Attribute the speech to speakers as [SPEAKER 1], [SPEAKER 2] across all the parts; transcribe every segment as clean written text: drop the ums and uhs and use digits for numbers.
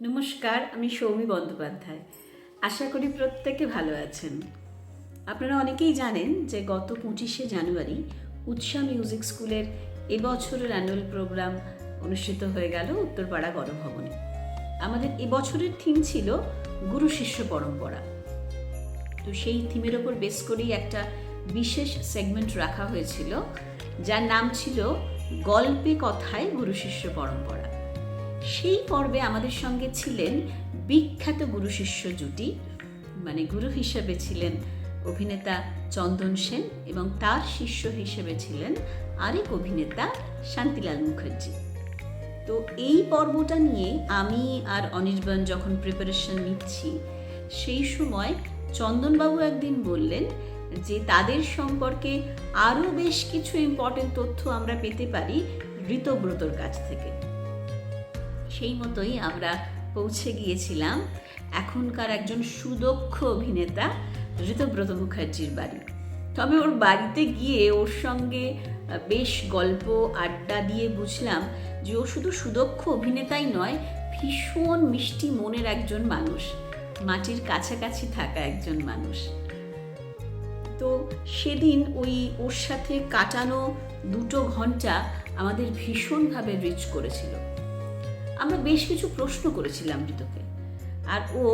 [SPEAKER 1] নমস্কার, আমি সৌমি বন্দ্যোপাধ্যায়। আশা করি প্রত্যেকে ভালো আছেন। আপনারা অনেকেই জানেন যে গত 25শে জানুয়ারি উৎসাহ মিউজিক স্কুলের এবছরের অ্যানুয়াল প্রোগ্রাম অনুষ্ঠিত হয়ে গেল উত্তরপাড়া গণভবনে। আমাদের এবছরের থিম ছিল গুরু শিষ্য পরম্পরা। তো সেই থিমের ওপর বেস করেই একটা বিশেষ সেগমেন্ট রাখা হয়েছিল, যার নাম ছিল গল্পে কথায় গুরু শিষ্য পরম্পরা। সেই পর্বে আমাদের সঙ্গে ছিলেন বিখ্যাত গুরু শিষ্য জুটি, মানে গুরু হিসেবে ছিলেন অভিনেতা চন্দন সেন এবং তার শিষ্য হিসেবে ছিলেন আরেক অভিনেতা শান্তিলাল মুখার্জি। তো এই পর্বটা নিয়ে আমি আর অনির্বাণ যখন প্রিপারেশন নিচ্ছি, সেই সময় চন্দনবাবু একদিন বললেন যে তাদের সম্পর্কে আরও বেশ কিছু ইম্পর্টেন্ট তথ্য আমরা পেতে পারি ঋতব্রতর কাছ থেকে। সেই মতোই আমরা পৌঁছে গিয়েছিলাম এখনকার একজন সুদক্ষ অভিনেতা ঋতব্রত মুখার্জির বাড়ি। তবে ওর বাড়িতে গিয়ে ওর সঙ্গে বেশ গল্প আড্ডা দিয়ে বুঝলাম যে ও শুধু সুদক্ষ অভিনেতাই নয়, ভীষণ মিষ্টি মনের একজন মানুষ, মাটির কাছাকাছি থাকা একজন মানুষ। তো সেদিন ওর সাথে কাটানো 2 ঘন্টা আমাদের ভীষণভাবে রিচ করেছিল। আমরা বেশ কিছু প্রশ্ন করেছিলাম ঋতুকে, আর ও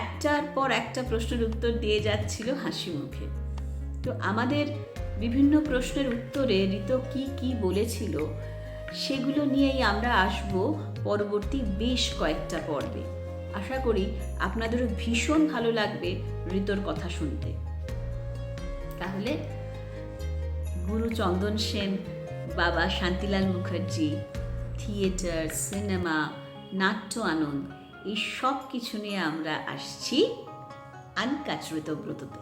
[SPEAKER 1] একটার পর একটা প্রশ্নের উত্তর দিয়ে যাচ্ছিল হাসি মুখে। তো আমাদের বিভিন্ন প্রশ্নের উত্তরে ঋতু কি বলেছিল সেগুলো নিয়েই আমরা আসব পরবর্তী বেশ কয়েকটা পর্বে। আশা করি আপনাদেরও ভীষণ ভালো লাগবে ঋতুর কথা শুনতে। তাহলে গুরু চন্দন সেন, বাবা শান্তিলাল মুখার্জি, থিয়েটার, সিনেমা, নাট্য আনন্দ, এই সব কিছু নিয়ে আমরা আসছি আনকাট ঋতব্রততে।